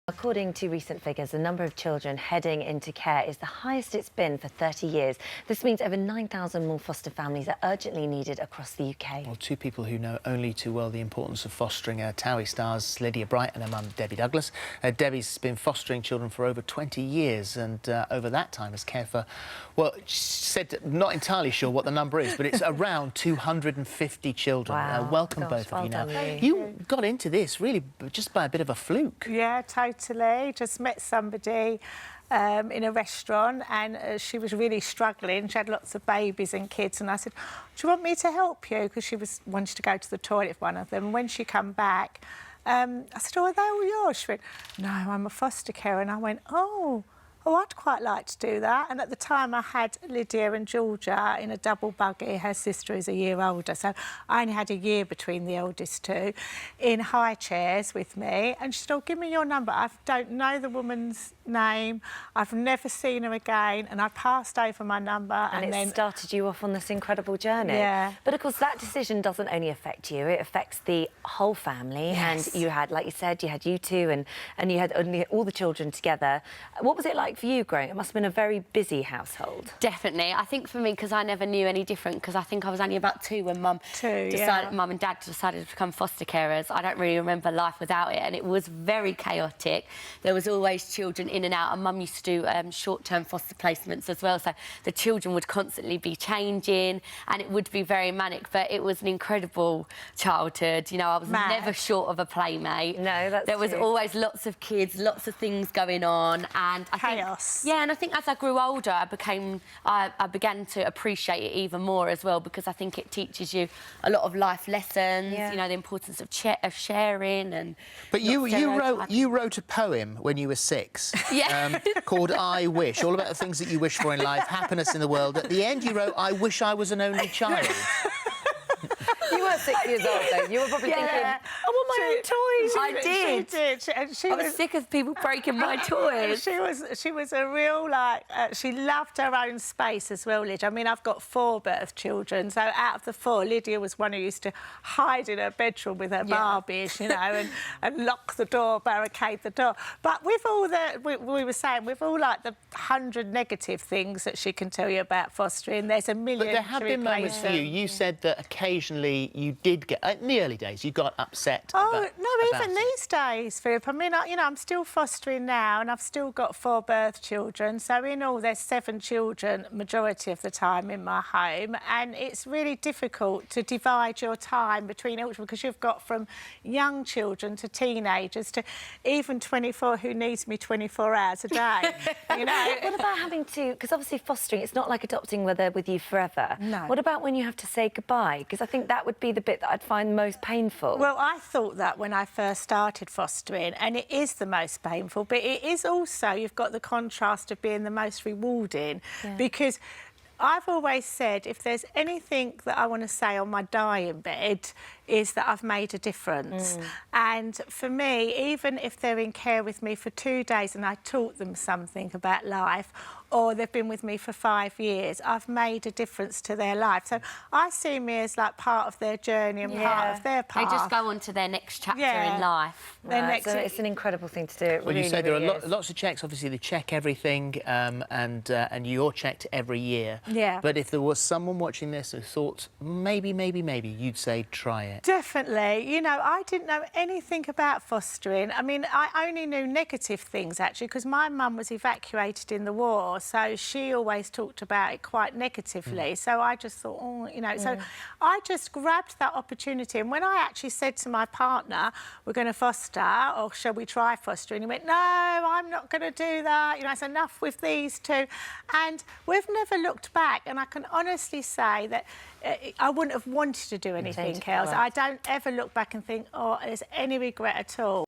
According to recent figures, the number of children heading into care is the highest it's been for 30 years. This means over 9,000 more foster families are urgently needed across the UK. Well, two people who know only too well the importance of fostering TOWIE stars Lydia Bright and her mum, Debbie Douglas. Debbie's been fostering children for over 20 years and over that time has cared for, well, she said not entirely sure what the number is, but it's around 250 children. Wow. Welcome, both of you now. You got into this really just by a bit of a fluke. Yeah, totally. Just met somebody in a restaurant and she was really struggling. She had lots of babies and kids and I said, do you want me to help you? Because she wanted to go to the toilet with one of them. When she come back, I said, oh, are they all yours? She went, no, I'm a foster carer. And I went, oh, I'd quite like to do that. And at the time I had Lydia and Georgia in a double buggy. Her sister is a year older, so I only had a year between the eldest two, in high chairs with me. And she said, oh, give me your number. I don't know the woman's name. I've never seen her again. And I passed over my number. And then started you off on this incredible journey. Yeah. But of course, that decision doesn't only affect you, it affects the whole family. Yes. And you had, like you said, you had you two and you had all the children together. What was it like for you growing? It must have been a very busy household. Definitely. I think for me, because I never knew any different, because I think I was only about 2 when Mum and Dad decided to become foster carers. I don't really remember life without it, and it was very chaotic. There was always children in and out, and Mum used to do short-term foster placements as well, so the children would constantly be changing, and it would be very manic, but it was an incredible childhood. You know, I was never short of a playmate. No, that's There was true. always lots of kids, lots of things going on, and I Chaos. think, yeah, and I think as I grew older, I began to appreciate it even more as well, because I think it teaches you a lot of life lessons. Yeah. You know, the importance of sharing and. But you wrote a poem when you were 6. Yeah. Called I Wish, all about the things that you wish for in life, happiness in the world. At the end, you wrote, I wish I was an only child. You were 6 years old, though. You were probably thinking, I want my own toys. I did. She I was sick of people breaking my toys. She was a real, she loved her own space as well, Lydia. I mean, I've got 4 birth children, so out of the 4, Lydia was one who used to hide in her bedroom with her Barbies, you know, and lock the door, barricade the door. But with all we were saying, with all, like, the 100 negative things that she can tell you about fostering, there's a million. But there have been moments for you. You said that occasionally you did get, in the early days, you got upset. Even these days, Phillip. I mean, I'm still fostering now, and I've still got 4 birth children. So in all, there's 7 children, majority of the time, in my home, and it's really difficult to divide your time between each, because you've got from young children to teenagers to even 24 who needs me 24 hours a day. You know. What about having to, because obviously fostering, it's not like adopting where they're with you forever. No. What about when you have to say goodbye? Because I think that would be the bit that I'd find most painful. Well, I thought that when I first started fostering, and it is the most painful, but it is also, you've got the contrast of being the most rewarding, because I've always said if there's anything that I want to say on my dying bed is that I've made a difference. And for me, even if they're in care with me for 2 days and I taught them something about life, or they've been with me for 5 years, I've made a difference to their life. So I see me as like part of their journey and part of their path. They just go on to their next chapter in life. So it's an incredible thing to do. It Well, really, you say there really are is. lots of checks. Obviously, they check everything, and you're checked every year. Yeah. But if there was someone watching this who thought maybe, you'd say try it. Definitely. You know, I didn't know anything about fostering. I mean, I only knew negative things, actually, because my mum was evacuated in the war, so she always talked about it quite negatively. So I just thought, oh, you know, so I just grabbed that opportunity. And when I actually said to my partner, we're going to foster, or shall we try fostering? He went, no, I'm not going to do that. You know, it's enough with these 2. And we've never looked back. And I can honestly say that I wouldn't have wanted to do anything else. I don't ever look back and think, oh, there's any regret at all.